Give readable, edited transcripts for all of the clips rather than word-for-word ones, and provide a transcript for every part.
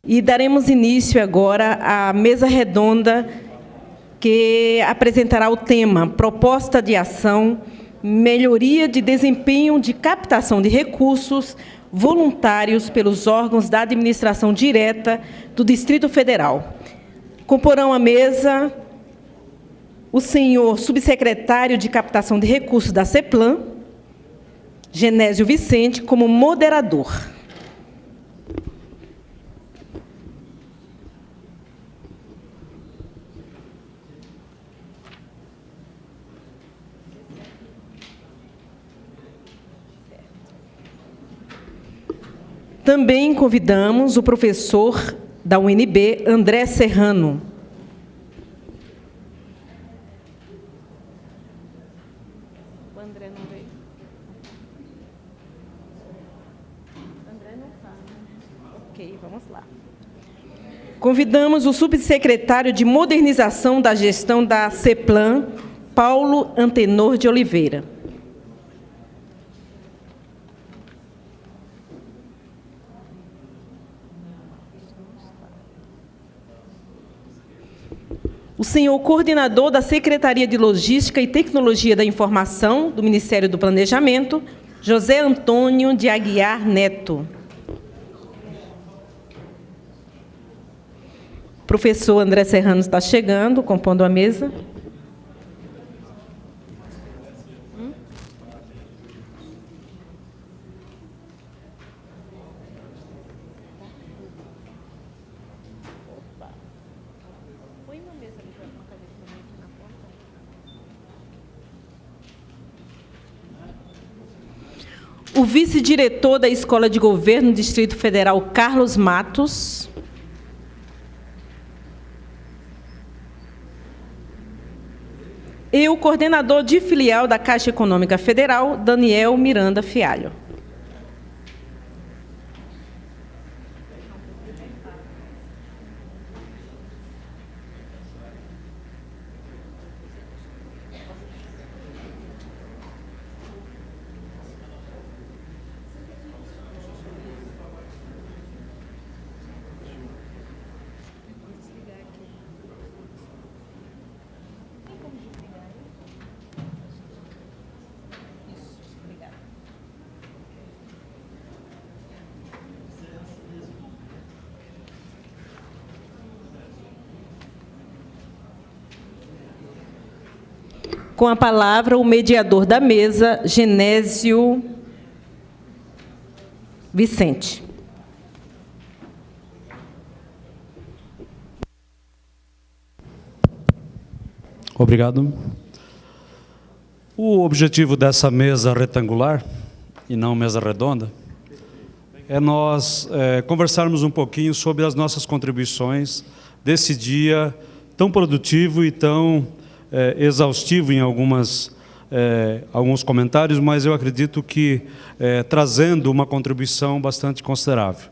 E daremos início agora à mesa redonda que apresentará o tema Proposta de Ação, Melhoria de Desempenho de Captação de Recursos Voluntários pelos órgãos da Administração Direta do Distrito Federal. Comporão a mesa o senhor subsecretário de Captação de Recursos da CEPLAN, Genésio Vicente, como moderador. Também convidamos o professor da UNB, André Serrano. O André não veio? André não está, né? Ok, vamos lá. Convidamos o subsecretário de Modernização da Gestão da CEPLAN, Paulo Antenor de Oliveira. O senhor coordenador da Secretaria de Logística e Tecnologia da Informação do Ministério do Planejamento, José Antônio de Aguiar Neto. O professor André Serrano está chegando, compondo a mesa. O vice-diretor da Escola de Governo do Distrito Federal, Carlos Matos. E o coordenador de filial da Caixa Econômica Federal, Daniel Miranda Fialho. Com a palavra, o mediador da mesa, Genésio Vicente. Obrigado. O objetivo dessa mesa retangular, e não mesa redonda, é nós conversarmos um pouquinho sobre as nossas contribuições desse dia tão produtivo e tão exaustivo em alguns comentários, mas eu acredito que trazendo uma contribuição bastante considerável.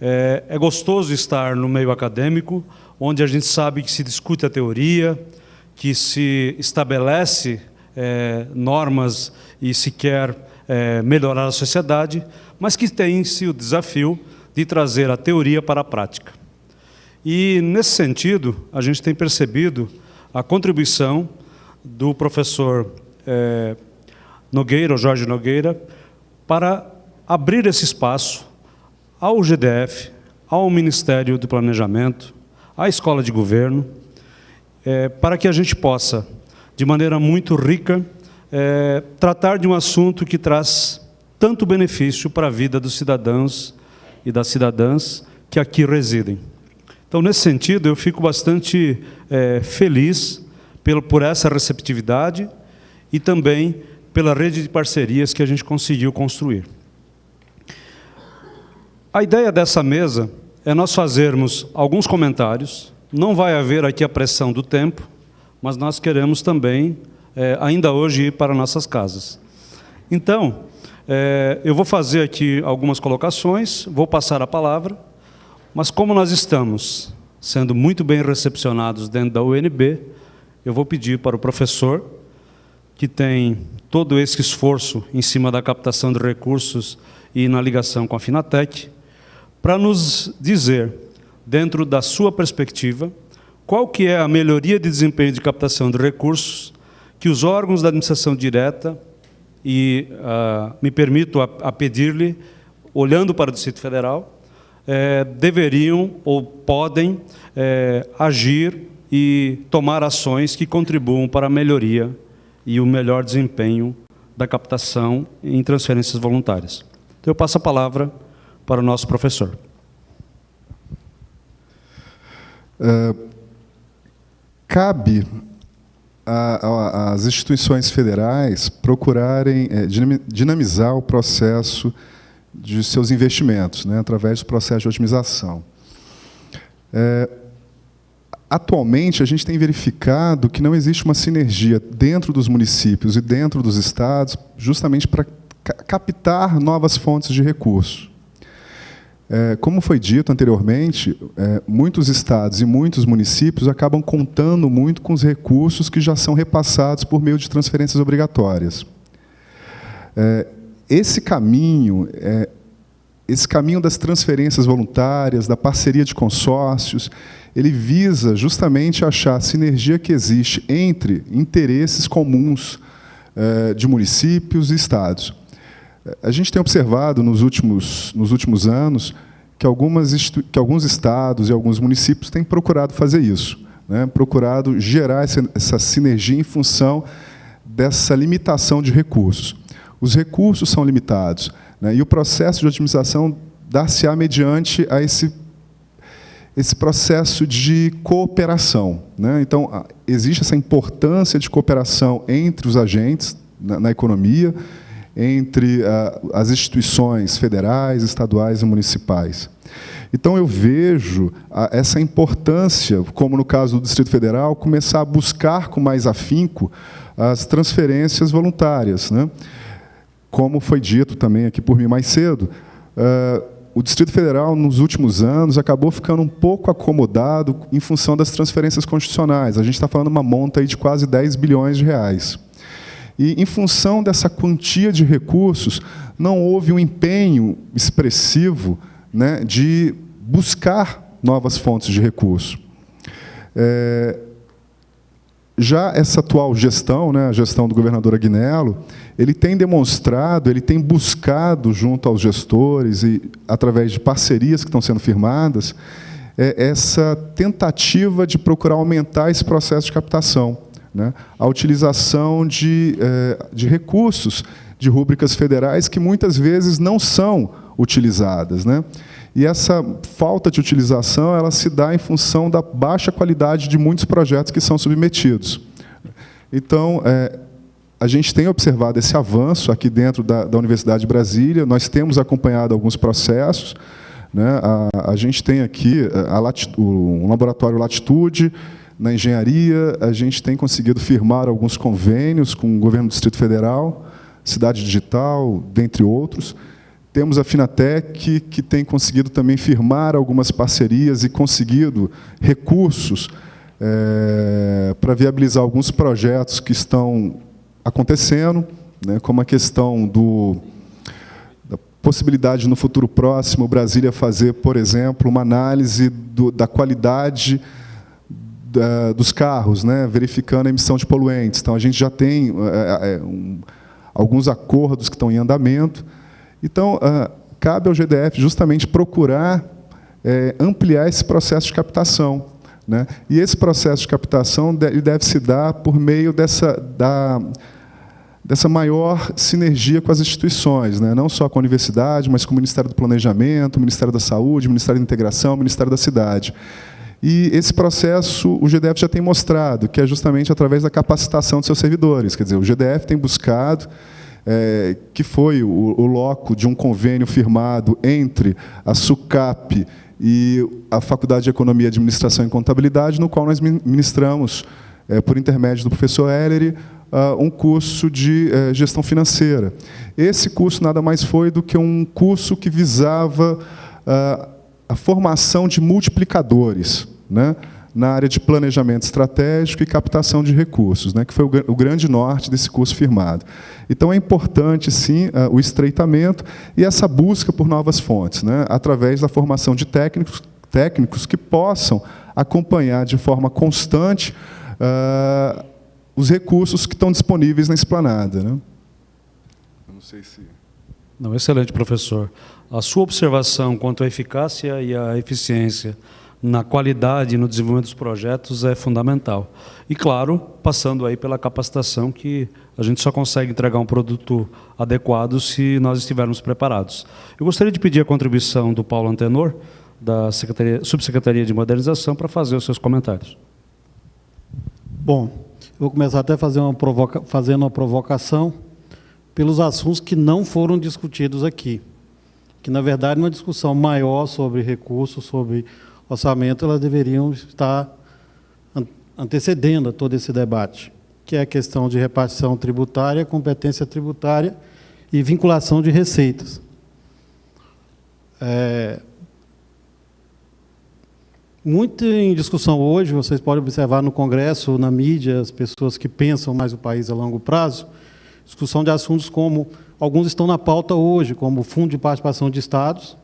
É gostoso estar no meio acadêmico, onde a gente sabe que se discute a teoria, que se estabelece normas e se quer melhorar a sociedade, mas que tem-se o desafio de trazer a teoria para a prática. E, nesse sentido, a gente tem percebido a contribuição do professor Nogueira, Jorge Nogueira, para abrir esse espaço ao GDF, ao Ministério do Planejamento, à Escola de Governo, para que a gente possa, de maneira muito rica, tratar de um assunto que traz tanto benefício para a vida dos cidadãos e das cidadãs que aqui residem. Então, nesse sentido, eu fico bastante feliz por essa receptividade e também pela rede de parcerias que a gente conseguiu construir. A ideia dessa mesa é nós fazermos alguns comentários. Não vai haver aqui a pressão do tempo, mas nós queremos também, ainda hoje, ir para nossas casas. Então, eu vou fazer aqui algumas colocações, vou passar a palavra, mas como nós estamos sendo muito bem recepcionados dentro da UNB, eu vou pedir para o professor, que tem todo esse esforço em cima da captação de recursos e na ligação com a Finatec, para nos dizer dentro da sua perspectiva, qual que é a melhoria de desempenho de captação de recursos que os órgãos da administração direta, e me permito a pedir-lhe, olhando para o Distrito Federal, deveriam ou podem agir e tomar ações que contribuam para a melhoria e o melhor desempenho da captação em transferências voluntárias. Então, eu passo a palavra para o nosso professor. Cabe às instituições federais procurarem dinamizar o processo de seus investimentos, né, através do processo de otimização. Atualmente, a gente tem verificado que não existe uma sinergia dentro dos municípios e dentro dos estados, justamente para captar novas fontes de recursos. Como foi dito anteriormente, muitos estados e muitos municípios acabam contando muito com os recursos que já são repassados por meio de transferências obrigatórias. Esse caminho das transferências voluntárias, da parceria de consórcios, ele visa justamente achar a sinergia que existe entre interesses comuns de municípios e estados. A gente tem observado nos últimos anos que alguns estados e alguns municípios têm procurado fazer isso, né? Procurado gerar essa sinergia em função dessa limitação de recursos. Os recursos são limitados, né? E o processo de otimização dar-se-á mediante a esse processo de cooperação, né? Então, existe essa importância de cooperação entre os agentes na economia, entre as instituições federais, estaduais e municipais. Então, eu vejo essa importância, como no caso do Distrito Federal, começar a buscar com mais afinco as transferências voluntárias, né? Como foi dito também aqui por mim mais cedo, o Distrito Federal, nos últimos anos, acabou ficando um pouco acomodado em função das transferências constitucionais. A gente está falando de uma monta aí de quase 10 bilhões de reais. E, em função dessa quantia de recursos, não houve um empenho expressivo, né, de buscar novas fontes de recurso. Já essa atual gestão, né, a gestão do governador Agnello, ele tem demonstrado, ele tem buscado, junto aos gestores e através de parcerias que estão sendo firmadas, essa tentativa de procurar aumentar esse processo de captação, né? A utilização de recursos de rúbricas federais que muitas vezes não são utilizadas, né? E essa falta de utilização, ela se dá em função da baixa qualidade de muitos projetos que são submetidos. Então, a gente tem observado esse avanço aqui dentro da Universidade de Brasília, nós temos acompanhado alguns processos, né? A gente tem aqui um laboratório Latitude. Na engenharia, a gente tem conseguido firmar alguns convênios com o governo do Distrito Federal, Cidade Digital, dentre outros. Temos a Finatec, que tem conseguido também firmar algumas parcerias e conseguido recursos para viabilizar alguns projetos que estão acontecendo, né, como a questão da possibilidade, no futuro próximo, Brasília fazer, por exemplo, uma análise da qualidade dos carros, né, verificando a emissão de poluentes. Então, a gente já tem alguns acordos que estão em andamento. Então, cabe ao GDF justamente procurar ampliar esse processo de captação, né? E esse processo de captação deve se dar por meio dessa maior sinergia com as instituições, né? Não só com a universidade, mas com o Ministério do Planejamento, o Ministério da Saúde, o Ministério da Integração, o Ministério da Cidade. E esse processo, o GDF já tem mostrado, que é justamente através da capacitação de seus servidores. Quer dizer, o GDF tem buscado, que foi o loco de um convênio firmado entre a SUCAP e a Faculdade de Economia, Administração e Contabilidade, no qual nós ministramos, por intermédio do professor Ellery, um curso de gestão financeira. Esse curso nada mais foi do que um curso que visava a formação de multiplicadores, né, na área de planejamento estratégico e captação de recursos, né, que foi o grande norte desse curso firmado. Então, é importante, sim, o estreitamento e essa busca por novas fontes, né, através da formação de técnicos que possam acompanhar de forma constante os recursos que estão disponíveis na esplanada, né? Eu não sei se... Não, excelente, professor. A sua observação quanto à eficácia e à eficiência na qualidade e no desenvolvimento dos projetos é fundamental. E, claro, passando aí pela capacitação, que a gente só consegue entregar um produto adequado se nós estivermos preparados. Eu gostaria de pedir a contribuição do Paulo Antenor, da Subsecretaria de Modernização, para fazer os seus comentários. Bom, eu vou começar até fazendo uma provocação pelos assuntos que não foram discutidos aqui, que, na verdade, uma discussão maior sobre recursos, sobre orçamento, elas deveriam estar antecedendo a todo esse debate, que é a questão de repartição tributária, competência tributária e vinculação de receitas. Muito em discussão hoje, vocês podem observar no Congresso, na mídia, as pessoas que pensam mais o país a longo prazo, discussão de assuntos como, alguns estão na pauta hoje, como o Fundo de Participação de Estados,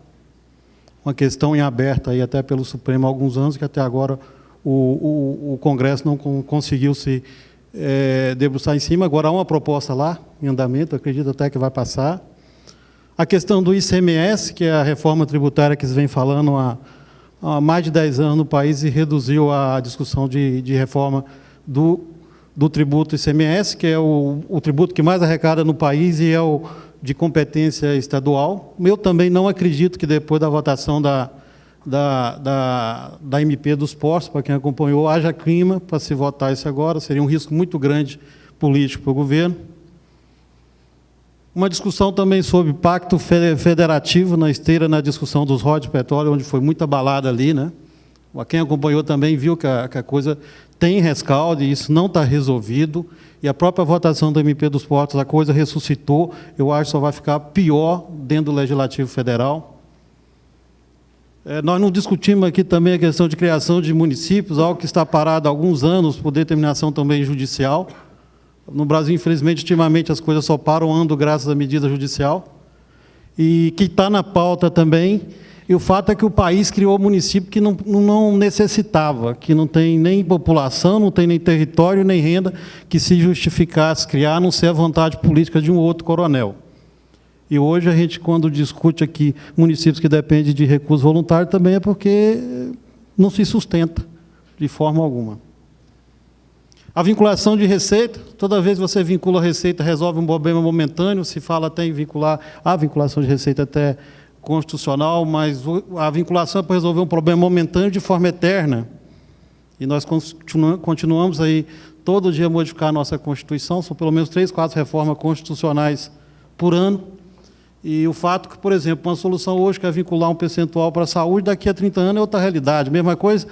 uma questão em aberta aí até pelo Supremo há alguns anos, que até agora o Congresso não conseguiu se debruçar em cima. Agora há uma proposta lá, em andamento, acredito até que vai passar. A questão do ICMS, que é a reforma tributária que se vem falando há mais de 10 anos no país e reduziu a discussão de reforma do tributo ICMS, que é o tributo que mais arrecada no país e é o de competência estadual. Eu também não acredito que depois da votação da MP dos portos, para quem acompanhou, haja clima para se votar isso agora, seria um risco muito grande político para o governo. Uma discussão também sobre pacto federativo, na esteira, na discussão dos royalties de petróleo, onde foi muita balada ali, né? Quem acompanhou também viu que a coisa tem rescaldo e isso não está resolvido. E a própria votação do MP dos portos, a coisa ressuscitou. Eu acho que só vai ficar pior dentro do Legislativo Federal. Nós não discutimos aqui também a questão de criação de municípios, algo que está parado há alguns anos por determinação também judicial. No Brasil, infelizmente, ultimamente as coisas só param andando graças à medida judicial. E que está na pauta também. E o fato é que o país criou município que não necessitava, que não tem nem população, não tem nem território, nem renda, que se justificasse criar, a não ser a vontade política de um outro coronel. E hoje a gente, quando discute aqui municípios que dependem de recurso voluntário, também é porque não se sustenta de forma alguma. A vinculação de receita, toda vez que você vincula a receita, resolve um problema momentâneo, se fala até em vincular a vinculação de receita até constitucional, mas a vinculação é para resolver um problema momentâneo de forma eterna. E nós continuamos aí todo dia a modificar a nossa Constituição, são pelo menos 3, 4 reformas constitucionais por ano. E o fato que, por exemplo, uma solução hoje que é vincular um percentual para a saúde, daqui a 30 anos é outra realidade. Mesma coisa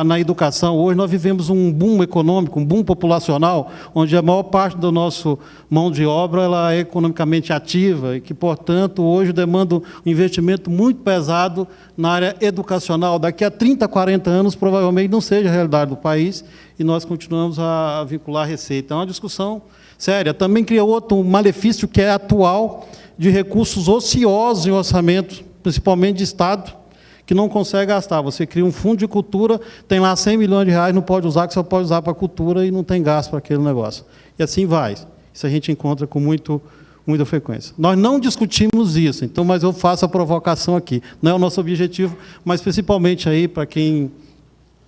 na educação. Hoje nós vivemos um boom econômico, um boom populacional, onde a maior parte da nossa mão de obra ela é economicamente ativa e que, portanto, hoje demanda um investimento muito pesado na área educacional. Daqui a 30, 40 anos, provavelmente não seja a realidade do país e nós continuamos a vincular a receita. É uma discussão séria. Também cria outro malefício que é atual, de recursos ociosos em orçamento, principalmente de Estado, que não consegue gastar. Você cria um fundo de cultura, tem lá 100 milhões de reais, não pode usar, que só pode usar para a cultura e não tem gasto para aquele negócio. E assim vai. Isso a gente encontra com muita frequência. Nós não discutimos isso, então, mas eu faço a provocação aqui. Não é o nosso objetivo, mas principalmente aí para quem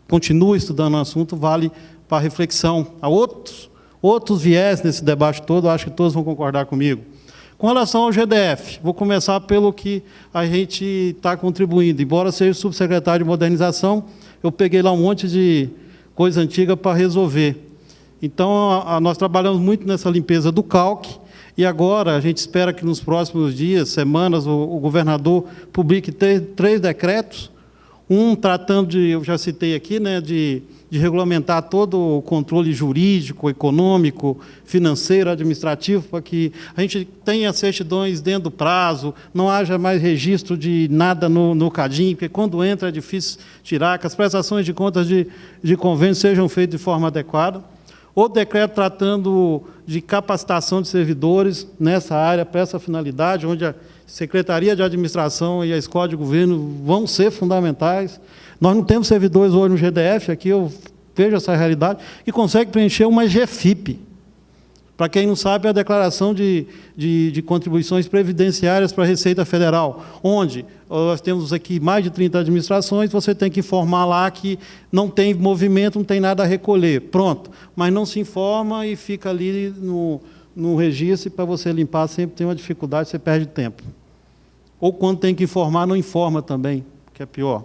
continua estudando o assunto, vale para reflexão. Há outros viés nesse debate todo, acho que todos vão concordar comigo. Com relação ao GDF, vou começar pelo que a gente está contribuindo. Embora seja subsecretário de modernização, eu peguei lá um monte de coisa antiga para resolver. Então, nós trabalhamos muito nessa limpeza do CALC, e agora a gente espera que nos próximos dias, semanas, o governador publique 3 decretos, um tratando de, eu já citei aqui, né, de regulamentar todo o controle jurídico, econômico, financeiro, administrativo, para que a gente tenha certidões dentro do prazo, não haja mais registro de nada no CADIM, porque quando entra é difícil tirar, que as prestações de contas de convênio sejam feitas de forma adequada. Outro decreto tratando de capacitação de servidores nessa área, para essa finalidade, onde Secretaria de Administração e a Escola de Governo vão ser fundamentais. Nós não temos servidores hoje no GDF, aqui eu vejo essa realidade, que consegue preencher uma GFIP. Para quem não sabe, é a declaração de contribuições previdenciárias para a Receita Federal, onde nós temos aqui mais de 30 administrações, você tem que informar lá que não tem movimento, não tem nada a recolher. Pronto. Mas não se informa e fica ali no registro, e para você limpar sempre tem uma dificuldade, você perde tempo. Ou quando tem que informar, não informa também, que é pior.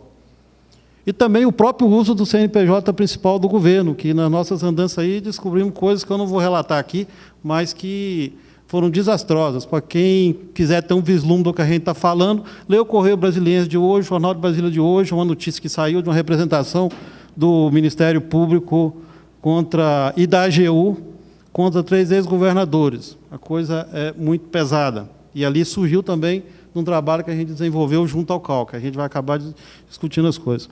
E também o próprio uso do CNPJ principal do governo, que nas nossas andanças aí descobrimos coisas que eu não vou relatar aqui, mas que foram desastrosas. Para quem quiser ter um vislumbre do que a gente está falando, lê o Correio Brasiliense de hoje, o Jornal de Brasília de hoje, uma notícia que saiu de uma representação do Ministério Público e da AGU contra 3 ex-governadores. A coisa é muito pesada. E ali surgiu também um trabalho que a gente desenvolveu junto ao CAL, que a gente vai acabar discutindo as coisas.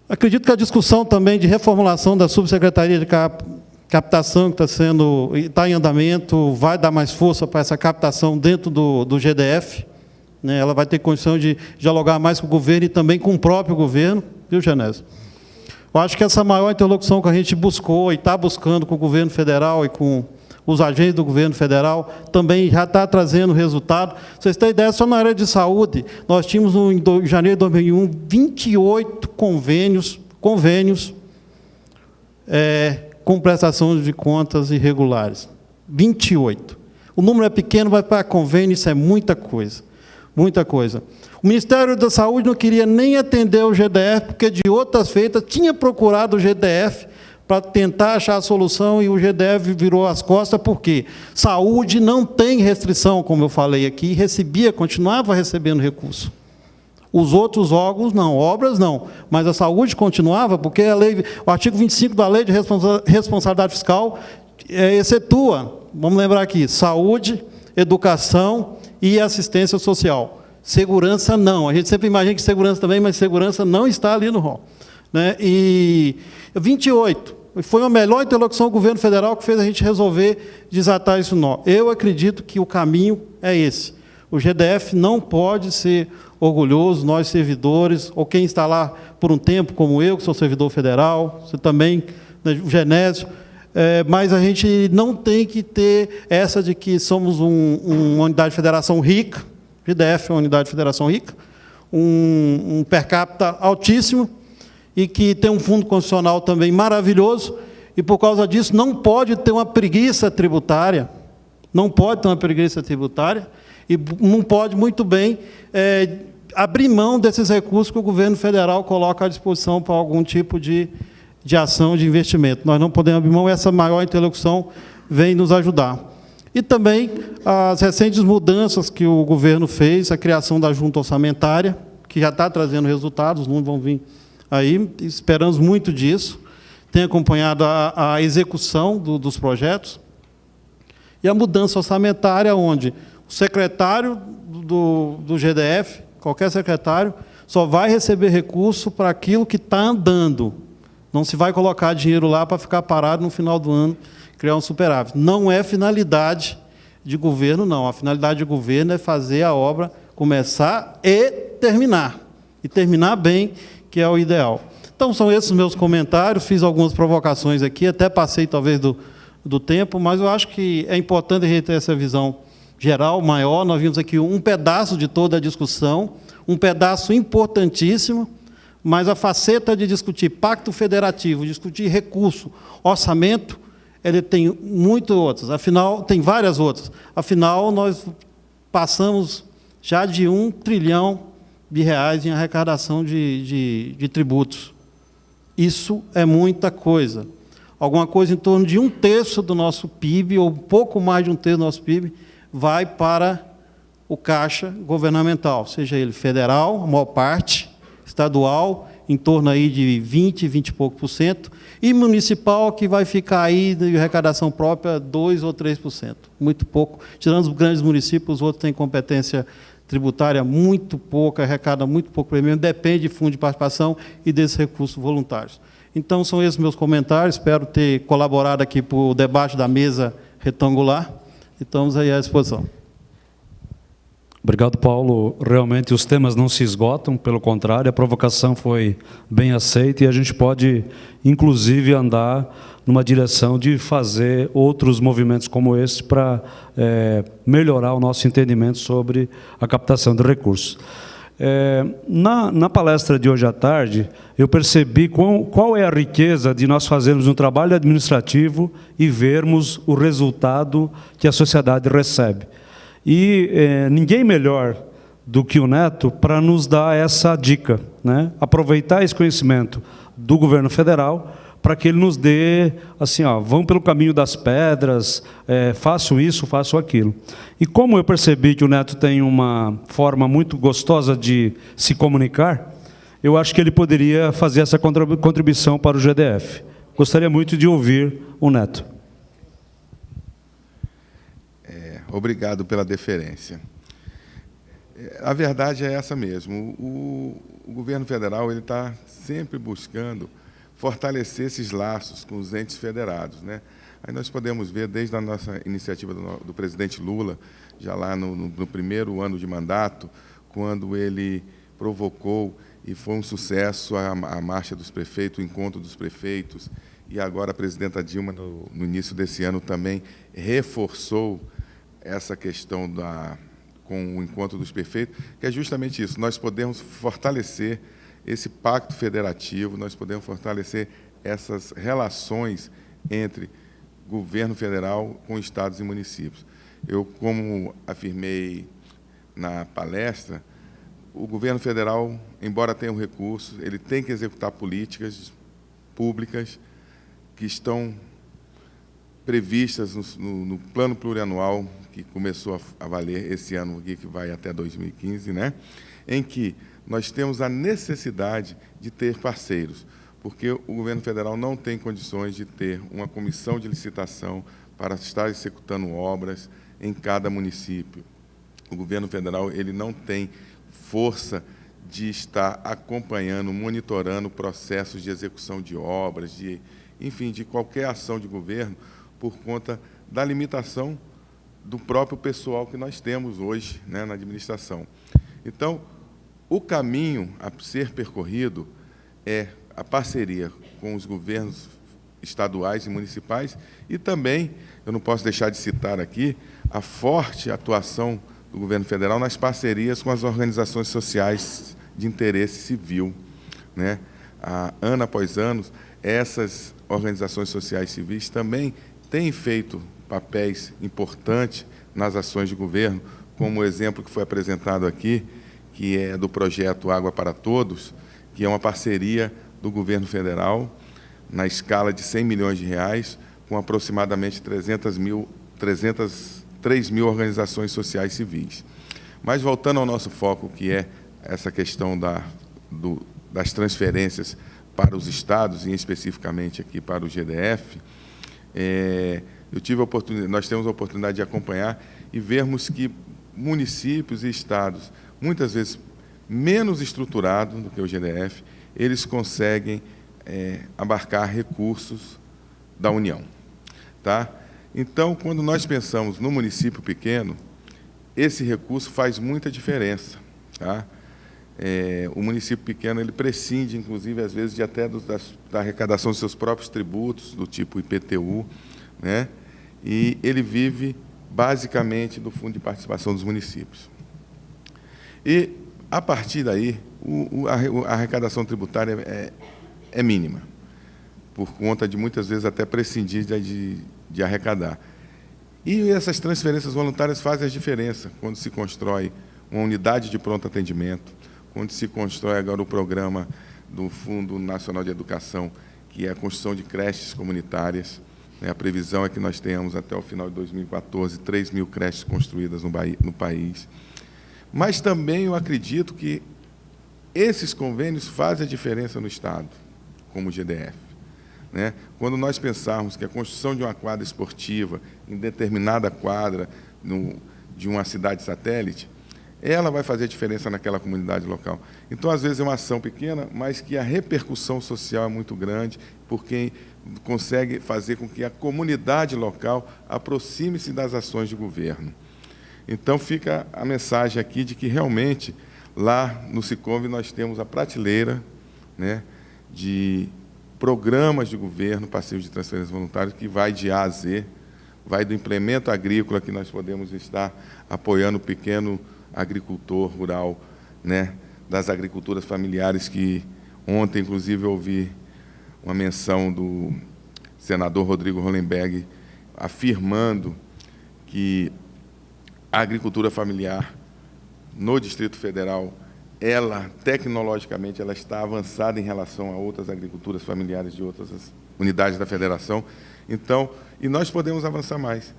Acredito que a discussão também de reformulação da subsecretaria de captação, que está em andamento, vai dar mais força para essa captação dentro do GDF. Né? Ela vai ter condição de dialogar mais com o governo e também com o próprio governo, viu, Genésio? Eu acho que essa maior interlocução que a gente buscou e está buscando com o governo federal e com os agentes do governo federal, também já está trazendo resultado. Vocês têm ideia, só na área de saúde, nós tínhamos, em janeiro de 2001, 28 convênios com prestação de contas irregulares. 28. O número é pequeno, mas para convênio isso é muita coisa. Muita coisa. O Ministério da Saúde não queria nem atender o GDF, porque de outras feitas tinha procurado o GDF para tentar achar a solução, e o GDF virou as costas, porque saúde não tem restrição, como eu falei aqui, continuava recebendo recurso. Os outros órgãos não, obras não, mas a saúde continuava, porque o artigo 25 da Lei de Responsabilidade Fiscal excetua, vamos lembrar aqui, saúde, educação e assistência social. Segurança não, a gente sempre imagina que segurança também, mas segurança não está ali no rol. Né? E 28, foi a melhor interlocução do governo federal que fez a gente resolver desatar isso nó. Eu acredito que o caminho é esse. O GDF não pode ser orgulhoso, nós servidores, ou quem está lá por um tempo, como eu, que sou servidor federal, você também, né, o Genésio, mas a gente não tem que ter essa de que somos uma unidade de federação rica, o GDF é uma unidade de federação rica, um per capita altíssimo, e que tem um fundo constitucional também maravilhoso, e por causa disso não pode ter uma preguiça tributária, e não pode muito bem abrir mão desses recursos que o governo federal coloca à disposição para algum tipo de ação de investimento. Nós não podemos abrir mão, essa maior interlocução vem nos ajudar. E também as recentes mudanças que o governo fez, a criação da junta orçamentária, que já está trazendo resultados, os números vão vir aí, esperamos muito disso, tem acompanhado a execução dos projetos, e a mudança orçamentária, onde o secretário do GDF, qualquer secretário, só vai receber recurso para aquilo que está andando. Não se vai colocar dinheiro lá para ficar parado no final do ano, criar um superávit. Não é finalidade de governo, não. A finalidade de governo é fazer a obra começar e terminar bem, que é o ideal. Então, são esses os meus comentários, fiz algumas provocações aqui, até passei, talvez, do tempo, mas eu acho que é importante a gente ter essa visão geral, maior. Nós vimos aqui um pedaço de toda a discussão, um pedaço importantíssimo, mas a faceta de discutir pacto federativo, discutir recurso, orçamento, ele tem muitas outras, afinal, tem várias outras. Afinal, nós passamos já de R$ 1 trilhão em arrecadação de tributos. Isso é muita coisa. Alguma coisa em torno de 1/3 do nosso PIB, ou um pouco mais de 1/3 do nosso PIB, vai para o caixa governamental, seja ele federal, a maior parte, estadual, em torno aí de 20 e pouco por cento, e municipal, que vai ficar aí de arrecadação própria 2 ou 3%. Muito pouco. Tirando os grandes municípios, os outros têm competência tributária muito pouca, arrecada muito pouco prêmio, depende de fundo de participação e desses recursos voluntários. Então, são esses meus comentários, espero ter colaborado aqui para o debate da mesa retangular, e estamos aí à disposição. Obrigado, Paulo. Realmente os temas não se esgotam, pelo contrário, a provocação foi bem aceita e a gente pode, inclusive, andar numa direção de fazer outros movimentos como esse para melhorar o nosso entendimento sobre a captação de recursos. Na palestra de hoje à tarde, eu percebi qual é a riqueza de nós fazermos um trabalho administrativo e vermos o resultado que a sociedade recebe. E ninguém melhor do que o Neto para nos dar essa dica, né? Aproveitar esse conhecimento do governo federal para que ele nos dê, assim, vão pelo caminho das pedras, façam isso, façam aquilo. E como eu percebi que o Neto tem uma forma muito gostosa de se comunicar, eu acho que ele poderia fazer essa contribuição para o GDF. Gostaria muito de ouvir o Neto. Obrigado pela deferência. A verdade é essa mesmo. O governo federal ele está sempre buscando fortalecer esses laços com os entes federados, né? Aí nós podemos ver, desde a nossa iniciativa do presidente Lula, já lá no primeiro ano de mandato, quando ele provocou, e foi um sucesso, a marcha dos prefeitos, o encontro dos prefeitos, e agora a presidenta Dilma, no início desse ano, também reforçou essa questão com o encontro dos prefeitos, que é justamente isso, nós podemos fortalecer esse pacto federativo, nós podemos fortalecer essas relações entre governo federal com estados e municípios. Eu, como afirmei na palestra, o governo federal, embora tenha um recurso, ele tem que executar políticas públicas que estão previstas no plano plurianual, que começou a valer esse ano aqui, que vai até 2015, né? Em que nós temos a necessidade de ter parceiros, porque o governo federal não tem condições de ter uma comissão de licitação para estar executando obras em cada município. O governo federal ele não tem força de estar acompanhando, monitorando processos de execução de obras, enfim, de qualquer ação de governo, por conta da limitação do próprio pessoal que nós temos hoje, né, na administração. Então, o caminho a ser percorrido é a parceria com os governos estaduais e municipais e também, eu não posso deixar de citar aqui, a forte atuação do governo federal nas parcerias com as organizações sociais de interesse civil, né? Ano após ano, essas organizações sociais civis também têm feito papéis importantes nas ações de governo, como o exemplo que foi apresentado aqui, que é do projeto Água para Todos, que é uma parceria do governo federal, na escala de 100 milhões de reais, com aproximadamente 3 mil organizações sociais civis. Mas, voltando ao nosso foco, que é essa questão das transferências para os estados, e especificamente aqui para o GDF, nós temos a oportunidade de acompanhar e vermos que municípios e estados, muitas vezes menos estruturados do que o GDF, eles conseguem abarcar recursos da União. Tá? Então, quando nós pensamos no município pequeno, esse recurso faz muita diferença. Tá? O município pequeno ele prescinde, inclusive, às vezes, da arrecadação dos seus próprios tributos, do tipo IPTU, né? E ele vive, basicamente, do Fundo de Participação dos Municípios. E, a partir daí, a arrecadação tributária é mínima, por conta de, muitas vezes, até prescindir de arrecadar. E essas transferências voluntárias fazem a diferença quando se constrói uma unidade de pronto atendimento, quando se constrói agora o programa do Fundo Nacional de Educação, que é a construção de creches comunitárias. A previsão é que nós tenhamos, até o final de 2014, 3 mil creches construídas no país. Mas também eu acredito que esses convênios fazem a diferença no Estado, como o GDF. Né? Quando nós pensarmos que a construção de uma quadra esportiva em determinada quadra de uma cidade satélite, ela vai fazer diferença naquela comunidade local. Então, às vezes, é uma ação pequena, mas que a repercussão social é muito grande, porque consegue fazer com que a comunidade local aproxime-se das ações de governo. Então, fica a mensagem aqui de que, realmente, lá no Siconv nós temos a prateleira, né, de programas de governo passivos de transferência voluntária, que vai de A a Z, vai do implemento agrícola, que nós podemos estar apoiando o pequeno agricultor rural, né, das agriculturas familiares, que ontem, inclusive, eu ouvi uma menção do senador Rodrigo Hollenberg afirmando que a agricultura familiar no Distrito Federal, ela, tecnologicamente, ela está avançada em relação a outras agriculturas familiares de outras unidades da federação. Então, e nós podemos avançar mais,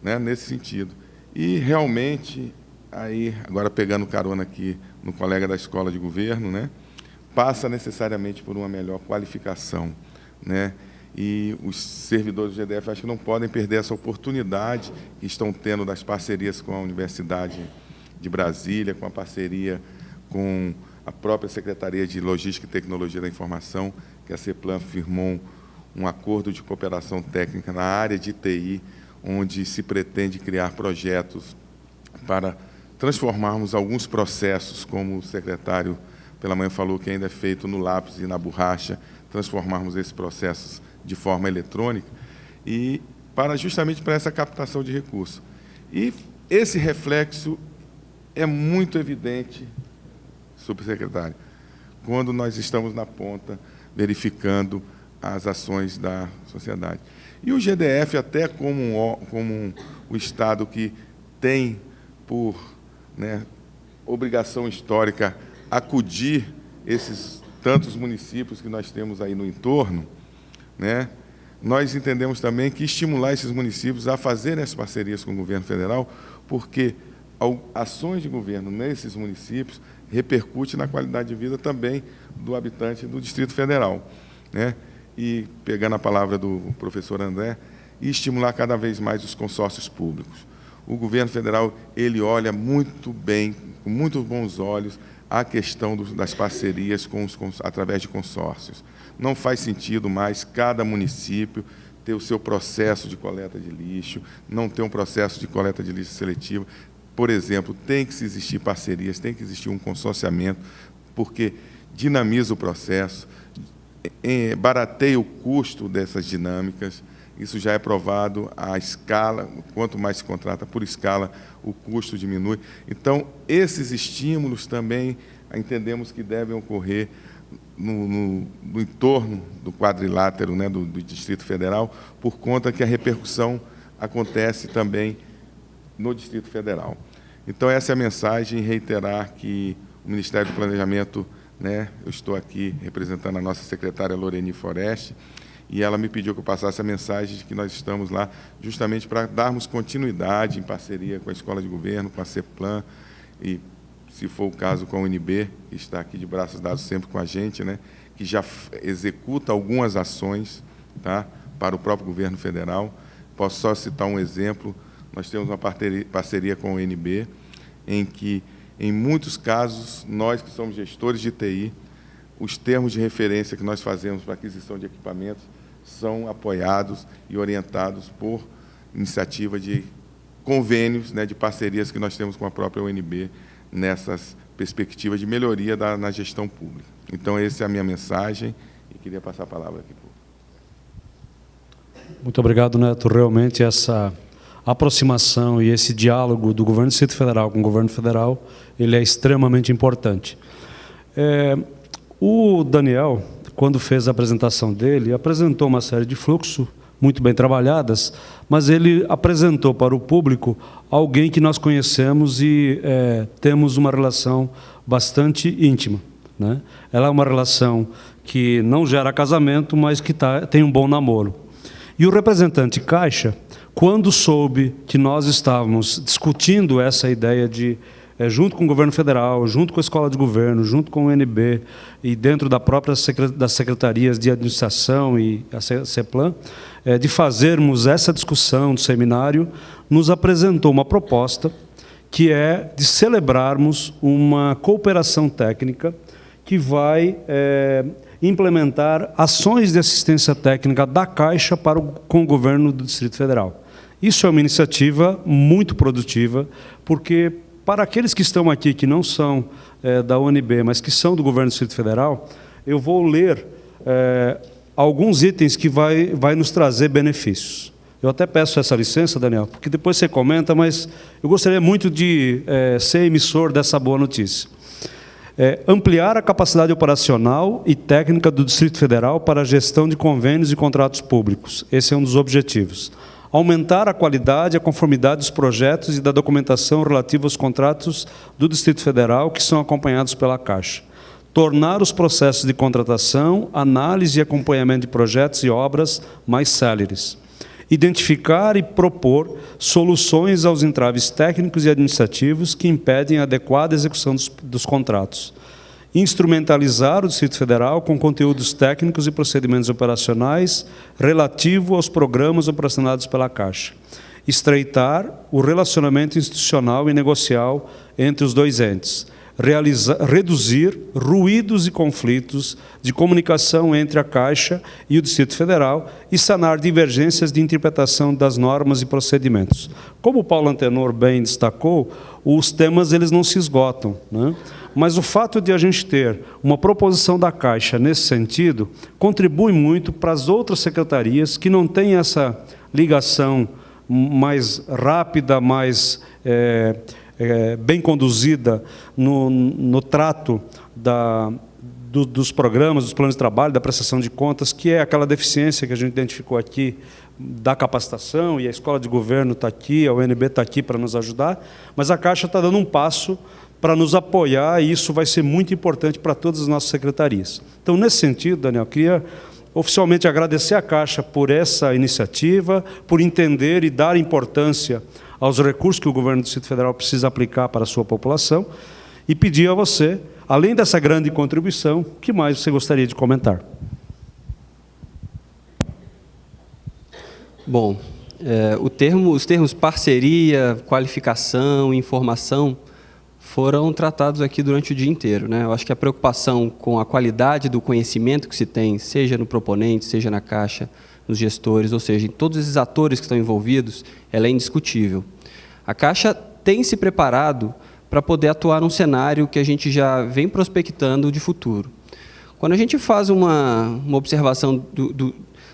né, nesse sentido. E, realmente, aí, agora pegando carona aqui no colega da Escola de Governo, né, passa necessariamente por uma melhor qualificação, né, e os servidores do GDF acho que não podem perder essa oportunidade que estão tendo das parcerias com a Universidade de Brasília, com a parceria com a própria Secretaria de Logística e Tecnologia da Informação, que a CEPLAN firmou um acordo de cooperação técnica na área de TI, onde se pretende criar projetos para transformarmos alguns processos, como o secretário pela manhã falou, que ainda é feito no lápis e na borracha, transformarmos esses processos de forma eletrônica, e justamente para essa captação de recursos. E esse reflexo é muito evidente, subsecretário, quando nós estamos na ponta verificando as ações da sociedade. E o GDF, até como o Estado que tem por, né, obrigação histórica acudir esses tantos municípios que nós temos aí no entorno, né, nós entendemos também que estimular esses municípios a fazerem as parcerias com o governo federal, porque ações de governo nesses municípios repercute na qualidade de vida também do habitante do Distrito Federal, né? E, pegando a palavra do professor André, e estimular cada vez mais os consórcios públicos. O governo federal, ele olha muito bem, com muito bons olhos, a questão das parcerias através de consórcios. Não faz sentido mais cada município ter o seu processo de coleta de lixo, não ter um processo de coleta de lixo seletivo. Por exemplo, tem que existir parcerias, tem que existir um consorciamento, porque dinamiza o processo, barateia o custo dessas dinâmicas. Isso já é provado, a escala, quanto mais se contrata por escala, o custo diminui. Então, esses estímulos também entendemos que devem ocorrer no entorno do quadrilátero, né, do Distrito Federal, por conta que a repercussão acontece também no Distrito Federal. Então, essa é a mensagem, reiterar que o Ministério do Planejamento, né, eu estou aqui representando a nossa secretária Loreni Foreste, e ela me pediu que eu passasse a mensagem de que nós estamos lá justamente para darmos continuidade em parceria com a Escola de Governo, com a CEPLAN, e, se for o caso, com a UNB, que está aqui de braços dados sempre com a gente, né, que já executa algumas ações, tá, para o próprio governo federal. Posso só citar um exemplo. Nós temos uma parceria com a UNB, em que, em muitos casos, nós que somos gestores de TI, os termos de referência que nós fazemos para aquisição de equipamentos são apoiados e orientados por iniciativa de convênios, né, de parcerias que nós temos com a própria UNB nessas perspectivas de melhoria na gestão pública. Então, essa é a minha mensagem e queria passar a palavra aqui. Muito obrigado, Neto. Realmente, essa aproximação e esse diálogo do governo do Distrito Federal com o governo federal, ele é extremamente importante. O Daniel, quando fez a apresentação dele, apresentou uma série de fluxos muito bem trabalhadas, mas ele apresentou para o público alguém que nós conhecemos e temos uma relação bastante íntima, né? Ela é uma relação que não gera casamento, mas que tem um bom namoro. E o representante Caixa, quando soube que nós estávamos discutindo essa ideia de, junto com o governo federal, junto com a Escola de Governo, junto com o UNB e dentro das secretarias de administração e a CEPLAN, de fazermos essa discussão do seminário, nos apresentou uma proposta que é de celebrarmos uma cooperação técnica que vai implementar ações de assistência técnica da Caixa com o governo do Distrito Federal. Isso é uma iniciativa muito produtiva, porque para aqueles que estão aqui, que não são da UNB, mas que são do governo do Distrito Federal, eu vou ler alguns itens que vai nos trazer benefícios. Eu até peço essa licença, Daniel, porque depois você comenta, mas eu gostaria muito de ser emissor dessa boa notícia. Ampliar a capacidade operacional e técnica do Distrito Federal para a gestão de convênios e contratos públicos. Esse é um dos objetivos. Aumentar a qualidade e a conformidade dos projetos e da documentação relativa aos contratos do Distrito Federal que são acompanhados pela Caixa. Tornar os processos de contratação, análise e acompanhamento de projetos e obras mais céleres. Identificar e propor soluções aos entraves técnicos e administrativos que impedem a adequada execução dos contratos. Instrumentalizar o Distrito Federal com conteúdos técnicos e procedimentos operacionais relativo aos programas operacionados pela Caixa. Estreitar o relacionamento institucional e negocial entre os dois entes. Reduzir ruídos e conflitos de comunicação entre a Caixa e o Distrito Federal e sanar divergências de interpretação das normas e procedimentos. Como o Paulo Antenor bem destacou, os temas eles não se esgotam, né? Mas o fato de a gente ter uma proposição da Caixa nesse sentido contribui muito para as outras secretarias que não têm essa ligação mais rápida, mais bem conduzida no trato dos programas, dos planos de trabalho, da prestação de contas, que é aquela deficiência que a gente identificou aqui da capacitação, e a Escola de Governo está aqui, a UNB está aqui para nos ajudar, mas a Caixa está dando um passo para nos apoiar, e isso vai ser muito importante para todas as nossas secretarias. Então, nesse sentido, Daniel, queria oficialmente agradecer à Caixa por essa iniciativa, por entender e dar importância aos recursos que o governo do Distrito Federal precisa aplicar para a sua população, e pedir a você, além dessa grande contribuição, o que mais você gostaria de comentar? Bom, os termos parceria, qualificação, informação, foram tratados aqui durante o dia inteiro, né? Eu acho que a preocupação com a qualidade do conhecimento que se tem, seja no proponente, seja na Caixa, nos gestores, ou seja, em todos esses atores que estão envolvidos, ela é indiscutível. A Caixa tem se preparado para poder atuar num cenário que a gente já vem prospectando de futuro. Quando a gente faz uma observação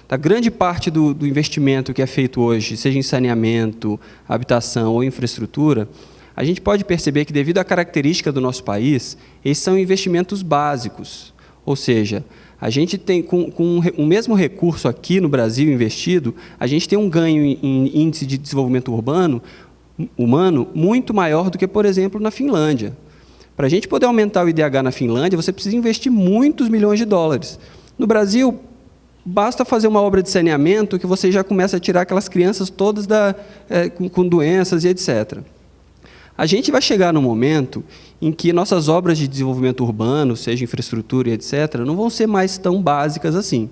da grande parte do investimento que é feito hoje, seja em saneamento, habitação ou infraestrutura, a gente pode perceber que, devido à característica do nosso país, esses são investimentos básicos. Ou seja, a gente tem, com o mesmo recurso aqui no Brasil investido, a gente tem um ganho em índice de desenvolvimento humano muito maior do que, por exemplo, na Finlândia. Para a gente poder aumentar o IDH na Finlândia, você precisa investir muitos milhões de dólares. No Brasil, basta fazer uma obra de saneamento que você já começa a tirar aquelas crianças todas com doenças e etc. A gente vai chegar num momento em que nossas obras de desenvolvimento urbano, seja infraestrutura e etc., não vão ser mais tão básicas assim.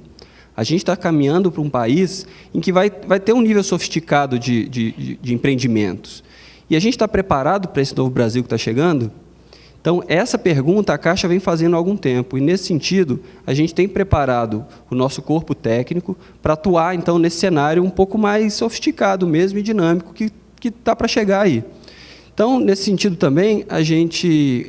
A gente está caminhando para um país em que vai ter um nível sofisticado de empreendimentos. E a gente está preparado para esse novo Brasil que está chegando? Então, essa pergunta a Caixa vem fazendo há algum tempo, e, nesse sentido, a gente tem preparado o nosso corpo técnico para atuar, então, nesse cenário um pouco mais sofisticado mesmo e dinâmico que está para chegar aí. Então, nesse sentido também,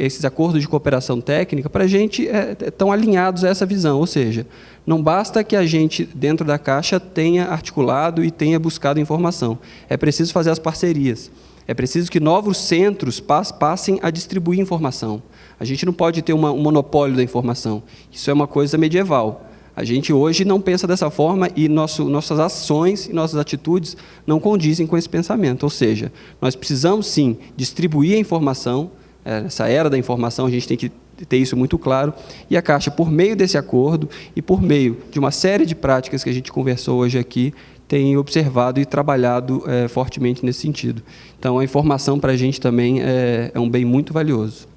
esses acordos de cooperação técnica, para a gente, estão alinhados a essa visão, ou seja, não basta que a gente, dentro da Caixa, tenha articulado e tenha buscado informação, é preciso fazer as parcerias, é preciso que novos centros passem a distribuir informação. A gente não pode ter um monopólio da informação, isso é uma coisa medieval. A gente hoje não pensa dessa forma e nossas ações e nossas atitudes não condizem com esse pensamento. Ou seja, nós precisamos, sim, distribuir a informação. Nessa era da informação, a gente tem que ter isso muito claro. E a Caixa, por meio desse acordo e por meio de uma série de práticas que a gente conversou hoje aqui, tem observado e trabalhado fortemente nesse sentido. Então, a informação para a gente também é um bem muito valioso.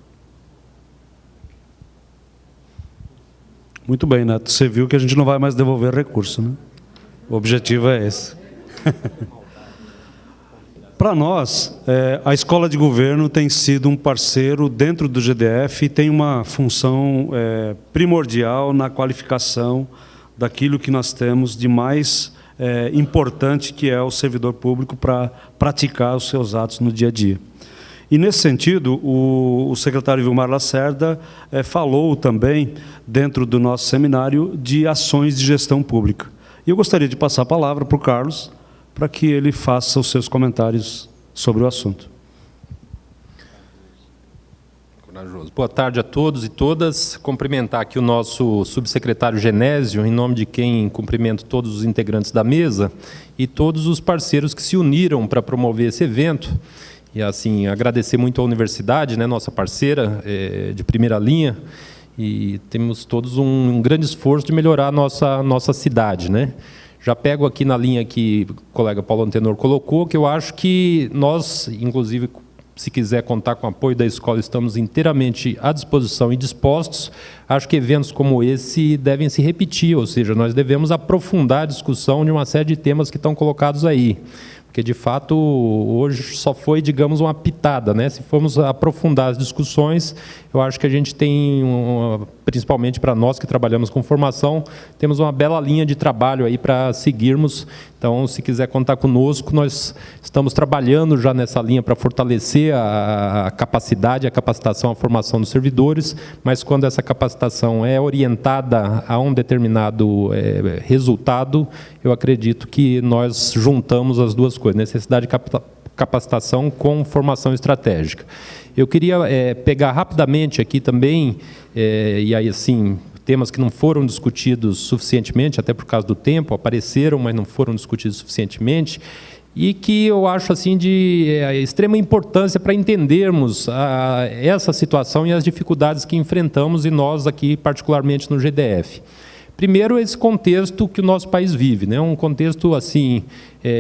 Muito bem, Neto. Você viu que a gente não vai mais devolver recurso, né? O objetivo é esse. Para nós, a Escola de Governo tem sido um parceiro dentro do GDF e tem uma função primordial na qualificação daquilo que nós temos de mais importante que é o servidor público para praticar os seus atos no dia a dia. E, nesse sentido, o secretário Vilmar Lacerda falou também, dentro do nosso seminário, de ações de gestão pública. E eu gostaria de passar a palavra para o Carlos, para que ele faça os seus comentários sobre o assunto. Boa tarde a todos e todas. Cumprimentar aqui o nosso subsecretário Genésio, em nome de quem cumprimento todos os integrantes da mesa e todos os parceiros que se uniram para promover esse evento. E, assim, agradecer muito à universidade, né, nossa parceira de primeira linha, e temos todos um grande esforço de melhorar a nossa cidade, né? Já pego aqui na linha que o colega Paulo Antenor colocou, que eu acho que nós, inclusive, se quiser contar com o apoio da escola, estamos inteiramente à disposição e dispostos. Acho que eventos como esse devem se repetir, ou seja, nós devemos aprofundar a discussão de uma série de temas que estão colocados aí. Porque, de fato, hoje só foi, digamos, uma pitada, né? Se formos aprofundar as discussões, eu acho que a gente tem, principalmente para nós que trabalhamos com formação, temos uma bela linha de trabalho aí para seguirmos. Então, se quiser contar conosco, nós estamos trabalhando já nessa linha para fortalecer a capacidade, a capacitação, a formação dos servidores, mas quando essa capacitação é orientada a um determinado resultado, eu acredito que nós juntamos as duas coisas, necessidade de capacitação com formação estratégica. Eu queria pegar rapidamente aqui também, e aí assim, temas que não foram discutidos suficientemente, até por causa do tempo, apareceram, mas não foram discutidos suficientemente, e que eu acho assim de extrema importância para entendermos essa situação e as dificuldades que enfrentamos, e nós aqui, particularmente no GDF. Primeiro, esse contexto que o nosso país vive, né? Um contexto assim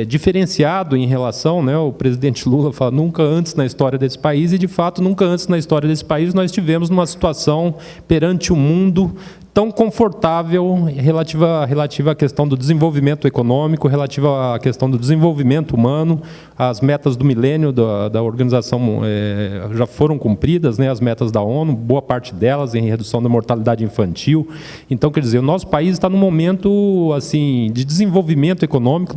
diferenciado em relação, né? O presidente Lula fala nunca antes na história desse país, e de fato nunca antes na história desse país nós tivemos uma situação perante o mundo tão confortável relativa à questão do desenvolvimento econômico, relativa à questão do desenvolvimento humano. As metas do milênio da organização já foram cumpridas, né, as metas da ONU, boa parte delas em redução da mortalidade infantil. Então, quer dizer, o nosso país está num momento assim, de desenvolvimento econômico,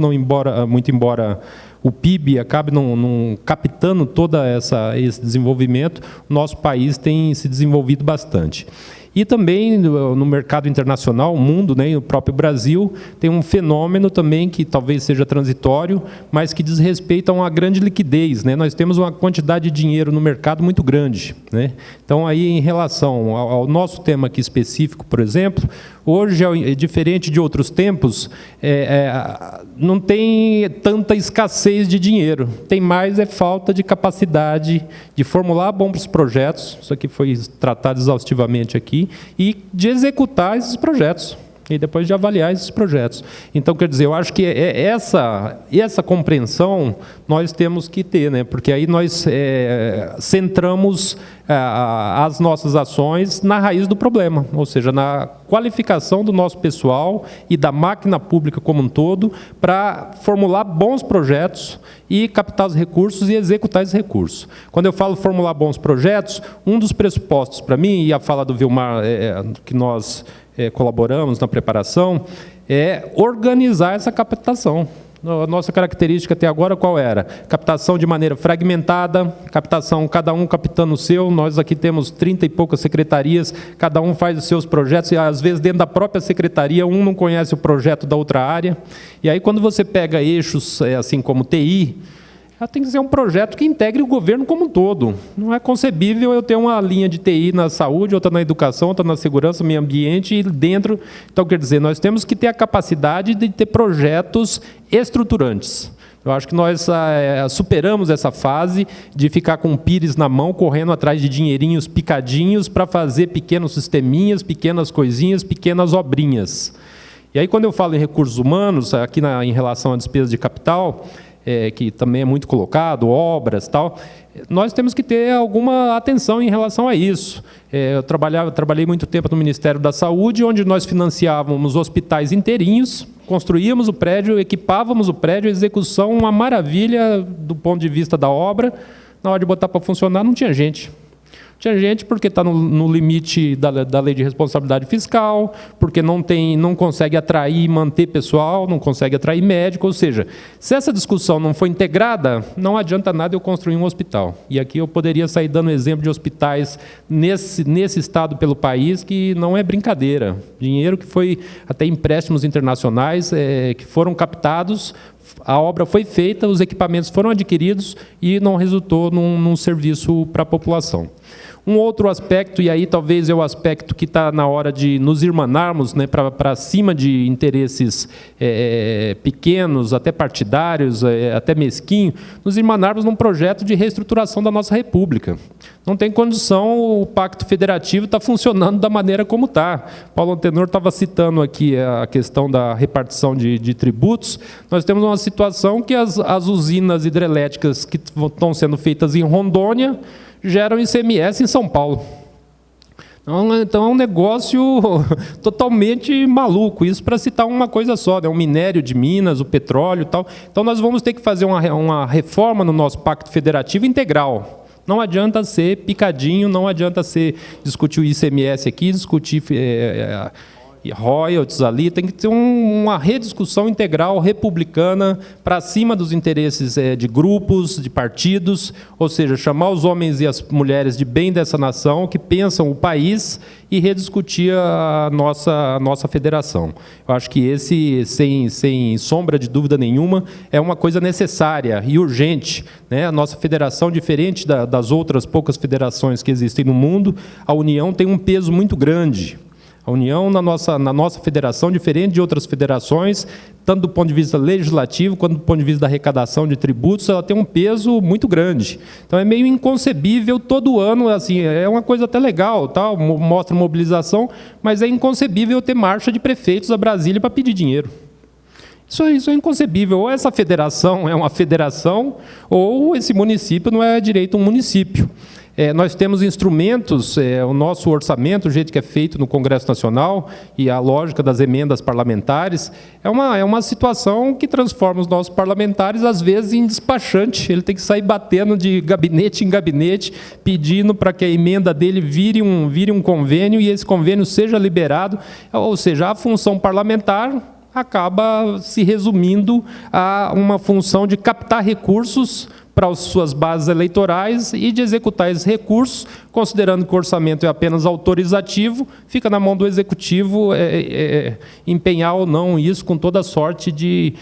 muito embora o PIB acabe não captando todo esse desenvolvimento, o nosso país tem se desenvolvido bastante. E também no mercado internacional, o mundo, né, o próprio Brasil, tem um fenômeno também que talvez seja transitório, mas que diz respeito a uma grande liquidez, né? Nós temos uma quantidade de dinheiro no mercado muito grande, né? Então, aí, em relação ao nosso tema aqui específico, por exemplo, hoje, diferente de outros tempos, não tem tanta escassez de dinheiro, tem mais falta de capacidade de formular bons projetos, isso aqui foi tratado exaustivamente aqui, e de executar esses projetos, e depois de avaliar esses projetos. Então, quer dizer, eu acho que essa compreensão nós temos que ter, né? Porque aí nós centramos as nossas ações na raiz do problema, ou seja, na qualificação do nosso pessoal e da máquina pública como um todo para formular bons projetos e captar os recursos e executar esses recursos. Quando eu falo formular bons projetos, um dos pressupostos para mim, e a fala do Vilmar, que nós colaboramos na preparação, é organizar essa captação. A nossa característica até agora qual era? Captação de maneira fragmentada, captação, cada um captando o seu. Nós aqui temos 30 e poucas secretarias, cada um faz os seus projetos, e às vezes dentro da própria secretaria, um não conhece o projeto da outra área. E aí quando você pega eixos assim como TI, tem que ser um projeto que integre o governo como um todo. Não é concebível eu ter uma linha de TI na saúde, outra na educação, outra na segurança, meio ambiente e dentro. Então, quer dizer, nós temos que ter a capacidade de ter projetos estruturantes. Eu acho que nós superamos essa fase de ficar com o pires na mão, correndo atrás de dinheirinhos picadinhos para fazer pequenos sisteminhas, pequenas coisinhas, pequenas obrinhas. E aí, quando eu falo em recursos humanos, aqui em relação à despesa de capital, que também é muito colocado, obras e tal, nós temos que ter alguma atenção em relação a isso. Eu trabalhei muito tempo no Ministério da Saúde, onde nós financiávamos hospitais inteirinhos, construíamos o prédio, equipávamos o prédio, a execução, uma maravilha do ponto de vista da obra. Na hora de botar para funcionar, não tinha gente. Tinha gente porque está no limite da lei de responsabilidade fiscal, porque não consegue atrair e manter pessoal, não consegue atrair médico. Ou seja, se essa discussão não for integrada, não adianta nada eu construir um hospital. E aqui eu poderia sair dando exemplo de hospitais nesse estado pelo país, que não é brincadeira. Dinheiro que foi até empréstimos internacionais que foram captados, a obra foi feita, os equipamentos foram adquiridos e não resultou num serviço para a população. Um outro aspecto, e aí talvez é o aspecto que está na hora de nos irmanarmos, né, para cima de interesses pequenos, até partidários, até mesquinhos, nos irmanarmos num projeto de reestruturação da nossa República. Não tem condição, o Pacto Federativo está funcionando da maneira como está. Paulo Antenor estava citando aqui a questão da repartição de tributos. Nós temos uma situação que as usinas hidrelétricas que estão sendo feitas em Rondônia geram ICMS em São Paulo. Então é um negócio totalmente maluco, isso para citar uma coisa só, né? O minério de Minas, o petróleo e tal. Então nós vamos ter que fazer uma reforma no nosso Pacto Federativo integral. Não adianta ser picadinho, não adianta discutir o ICMS aqui, discutir royalties ali, tem que ter uma rediscussão integral republicana para cima dos interesses de grupos, de partidos, ou seja, chamar os homens e as mulheres de bem dessa nação que pensam o país e rediscutir a nossa federação. Eu acho que esse, sem sombra de dúvida nenhuma, é uma coisa necessária e urgente, né? A nossa federação, diferente das outras poucas federações que existem no mundo, a União tem um peso muito grande. A União, na nossa federação, diferente de outras federações, tanto do ponto de vista legislativo, quanto do ponto de vista da arrecadação de tributos, ela tem um peso muito grande. Então, é meio inconcebível todo ano, assim, é uma coisa até legal, tal, mostra mobilização, mas é inconcebível ter marcha de prefeitos a Brasília para pedir dinheiro. Isso é inconcebível. Ou essa federação é uma federação, ou esse município não é direito um município. Nós temos instrumentos, o nosso orçamento, o jeito que é feito no Congresso Nacional e a lógica das emendas parlamentares, é uma situação que transforma os nossos parlamentares, às vezes, em despachante. Ele tem que sair batendo de gabinete em gabinete, pedindo para que a emenda dele vire um convênio e esse convênio seja liberado. Ou seja, a função parlamentar acaba se resumindo a uma função de captar recursos para as suas bases eleitorais e de executar esses recursos, considerando que o orçamento é apenas autorizativo, fica na mão do Executivo empenhar ou não isso com toda sorte de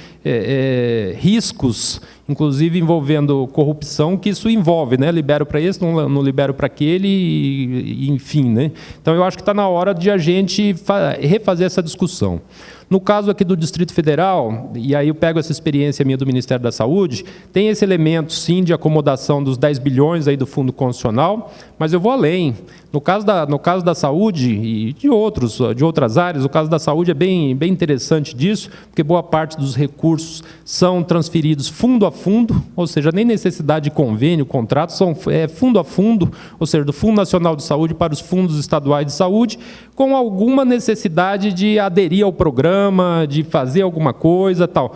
riscos, inclusive envolvendo corrupção, que isso envolve, né? Libero para esse, não libero para aquele, e enfim, né? Então, eu acho que está na hora de a gente refazer essa discussão. No caso aqui do Distrito Federal, e aí eu pego essa experiência minha do Ministério da Saúde, tem esse elemento, sim, de acomodação dos 10 bilhões aí do Fundo Constitucional, mas eu vou além. No caso da saúde e de outras áreas, o caso da saúde é bem interessante disso, porque boa parte dos recursos são transferidos fundo a fundo, ou seja, nem necessidade de convênio, contrato, são fundo a fundo, ou seja, do Fundo Nacional de Saúde para os fundos estaduais de saúde, com alguma necessidade de aderir ao programa, de fazer alguma coisa, tal.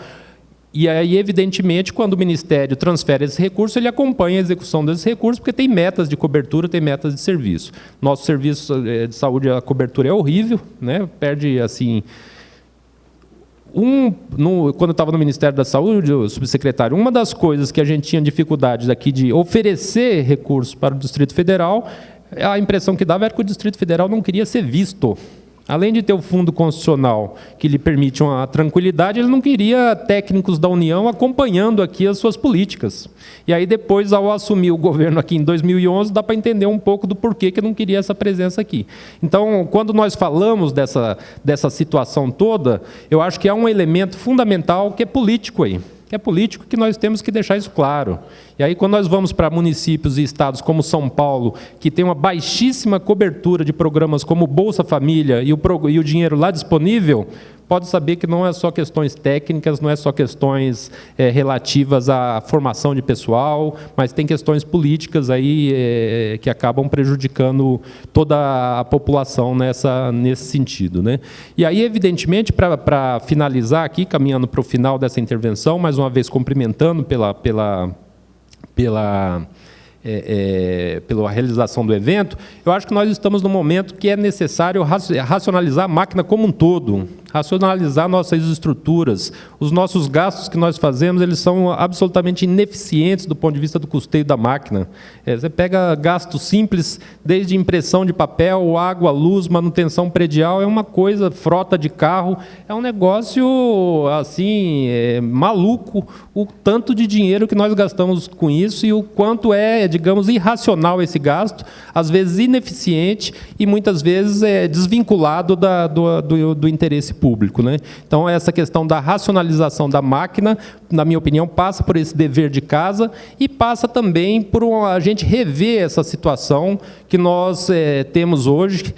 E aí, evidentemente, quando o Ministério transfere esse recurso, ele acompanha a execução desses recursos, porque tem metas de cobertura, tem metas de serviço. Nosso serviço de saúde, a cobertura é horrível, né? Perde, assim... Quando eu estava no Ministério da Saúde, o subsecretário, uma das coisas que a gente tinha dificuldades aqui de oferecer recursos para o Distrito Federal, a impressão que dava era que o Distrito Federal não queria ser visto. Além de ter o fundo constitucional que lhe permite uma tranquilidade, ele não queria técnicos da União acompanhando aqui as suas políticas. E aí depois, ao assumir o governo aqui em 2011, dá para entender um pouco do porquê que não queria essa presença aqui. Então, quando nós falamos dessa situação toda, eu acho que há um elemento fundamental que é político aí. Que é político, que nós temos que deixar isso claro. E aí, quando nós vamos para municípios e estados como São Paulo, que tem uma baixíssima cobertura de programas como Bolsa Família e o dinheiro lá disponível, pode saber que não é só questões técnicas, não é só questões relativas à formação de pessoal, mas tem questões políticas aí que acabam prejudicando toda a população nesse sentido, né? E aí, evidentemente, para finalizar aqui, caminhando para o final dessa intervenção, mais uma vez cumprimentando pela pela realização do evento, eu acho que nós estamos num momento que é necessário racionalizar a máquina como um todo, racionalizar nossas estruturas. Os nossos gastos que nós fazemos, eles são absolutamente ineficientes do ponto de vista do custeio da máquina. Você pega gastos simples, desde impressão de papel, água, luz, manutenção predial, é uma coisa, frota de carro, é um negócio assim, maluco, o tanto de dinheiro que nós gastamos com isso e o quanto é, digamos, irracional esse gasto, às vezes ineficiente e muitas vezes desvinculado do interesse público, né? Então, essa questão da racionalização da máquina, na minha opinião, passa por esse dever de casa e passa também por a gente rever essa situação que nós temos hoje,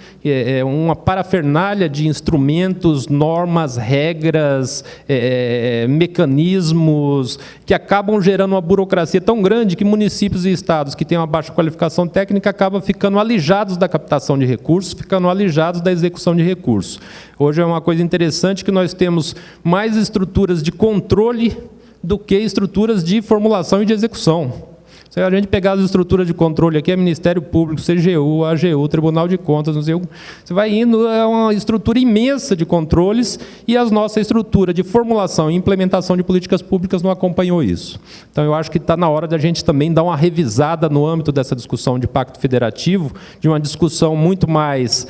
uma parafernália de instrumentos, normas, regras, mecanismos, que acabam gerando uma burocracia tão grande que municípios e estados que têm uma baixa qualificação técnica acabam ficando alijados da captação de recursos, ficando alijados da execução de recursos. Hoje é uma coisa interessante que nós temos mais estruturas de controle do que estruturas de formulação e de execução. Se a gente pegar as estruturas de controle aqui, é Ministério Público, CGU, AGU, Tribunal de Contas, não sei, você vai indo, é uma estrutura imensa de controles e a nossa estrutura de formulação e implementação de políticas públicas não acompanhou isso. Então, eu acho que está na hora de a gente também dar uma revisada no âmbito dessa discussão de pacto federativo, de uma discussão muito mais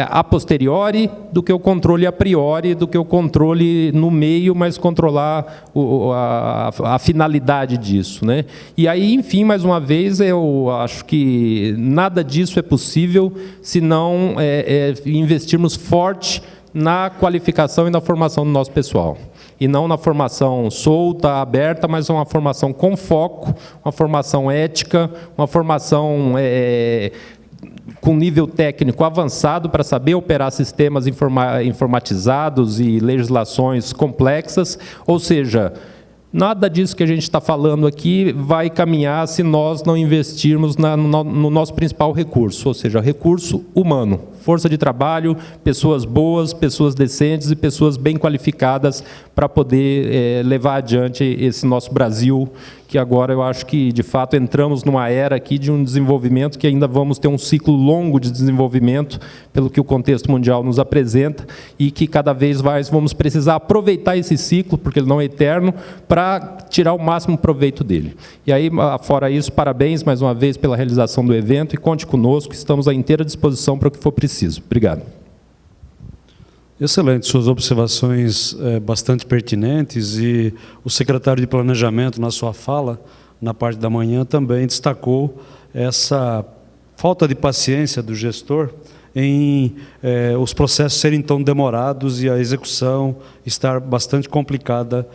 a posteriori do que o controle a priori, do que o controle no meio, mas controlar a finalidade disso, né? E aí, enfim, mais uma vez, eu acho que nada disso é possível se não investirmos forte na qualificação e na formação do nosso pessoal. E não na formação solta, aberta, mas uma formação com foco, uma formação ética, uma formação com nível técnico avançado para saber operar sistemas informatizados e legislações complexas, ou seja, nada disso que a gente está falando aqui vai caminhar se nós não investirmos no nosso principal recurso, ou seja, recurso humano, força de trabalho, pessoas boas, pessoas decentes e pessoas bem qualificadas para poder levar adiante esse nosso Brasil, que agora eu acho que, de fato, entramos numa era aqui de um desenvolvimento que ainda vamos ter um ciclo longo de desenvolvimento, pelo que o contexto mundial nos apresenta, e que cada vez mais vamos precisar aproveitar esse ciclo, porque ele não é eterno, para tirar o máximo proveito dele. E aí, fora isso, parabéns mais uma vez pela realização do evento e conte conosco, estamos à inteira disposição para o que for preciso. Obrigado. Excelente, suas observações bastante pertinentes, e o secretário de Planejamento, na sua fala, na parte da manhã, também destacou essa falta de paciência do gestor em os processos serem tão demorados e a execução estar bastante complicada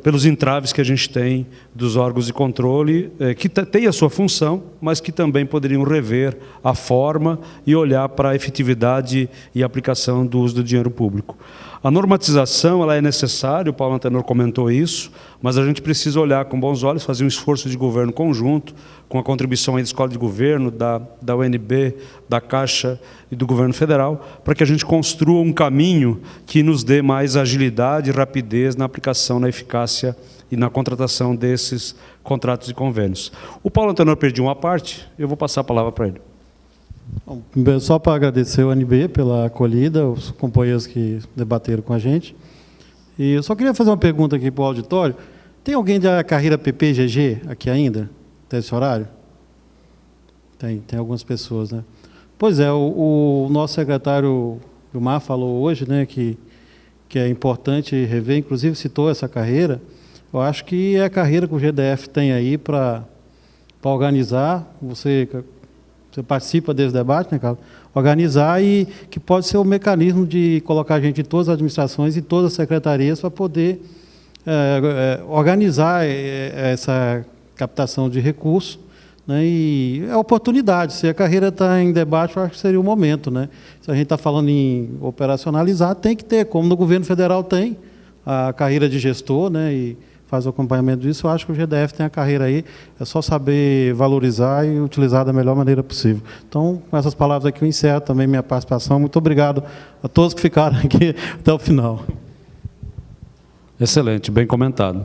pelos entraves que a gente tem dos órgãos de controle, que tem a sua função, mas que também poderiam rever a forma e olhar para a efetividade e aplicação do uso do dinheiro público. A normatização ela é necessária, o Paulo Antenor comentou isso, mas a gente precisa olhar com bons olhos, fazer um esforço de governo conjunto, com a contribuição aí da Escola de Governo, da UNB, da Caixa e do Governo Federal, para que a gente construa um caminho que nos dê mais agilidade e rapidez na aplicação, na eficácia e na contratação desses contratos e convênios. O Paulo Antenor pediu uma parte, eu vou passar a palavra para ele. Bom, só para agradecer ao NB pela acolhida, os companheiros que debateram com a gente. E eu só queria fazer uma pergunta aqui para o auditório. Tem alguém da carreira PPGG aqui ainda, até esse horário? Tem algumas pessoas, né? Pois é, o nosso secretário Gilmar falou hoje, né, que é importante rever, inclusive citou essa carreira. Eu acho que é a carreira que o GDF tem aí para organizar. Você participa desse debate, né, Carlos? Organizar, e que pode ser um mecanismo de colocar a gente em todas as administrações e todas as secretarias para poder organizar essa captação de recursos, né? E é oportunidade. Se a carreira está em debate, eu acho que seria o momento, né? Se a gente está falando em operacionalizar, tem que ter, como no governo federal tem a carreira de gestor, né? E faz o acompanhamento disso. Eu acho que o GDF tem a carreira aí, é só saber valorizar e utilizar da melhor maneira possível. Então, com essas palavras aqui, eu encerro também minha participação. Muito obrigado a todos que ficaram aqui até o final. Excelente, bem comentado.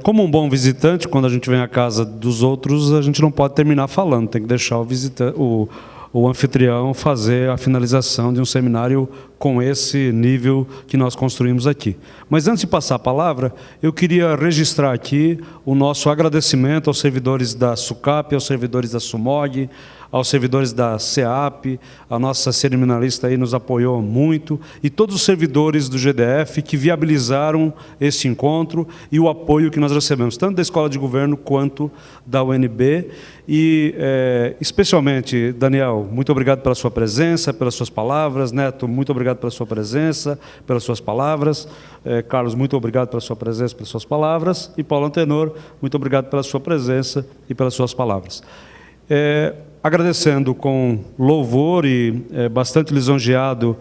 Como um bom visitante, quando a gente vem à casa dos outros, a gente não pode terminar falando, tem que deixar o anfitrião fazer a finalização de um seminário com esse nível que nós construímos aqui. Mas antes de passar a palavra, eu queria registrar aqui o nosso agradecimento aos servidores da SUCAP, aos servidores da SUMOG, aos servidores da SEAP, a nossa cerimonialista aí nos apoiou muito, e todos os servidores do GDF que viabilizaram esse encontro e o apoio que nós recebemos, tanto da Escola de Governo quanto da UNB. E, especialmente, Daniel, muito obrigado pela sua presença, pelas suas palavras. Neto, muito obrigado pela sua presença, pelas suas palavras. Carlos, muito obrigado pela sua presença, pelas suas palavras. E Paulo Antenor, muito obrigado pela sua presença e pelas suas palavras. Agradecendo com louvor e bastante lisonjeado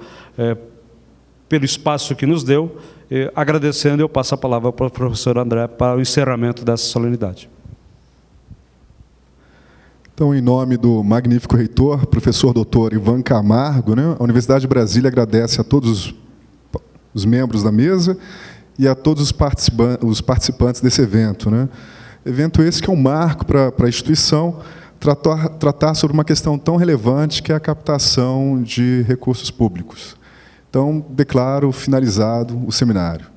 pelo espaço que nos deu, agradecendo, eu passo a palavra para o professor André para o encerramento dessa solenidade. Então, em nome do magnífico reitor, professor doutor Ivan Camargo, né, a Universidade de Brasília agradece a todos os membros da mesa e a todos os participantes desse evento, né. Evento esse que é um marco para a instituição, tratar sobre uma questão tão relevante que é a captação de recursos públicos. Então, declaro finalizado o seminário.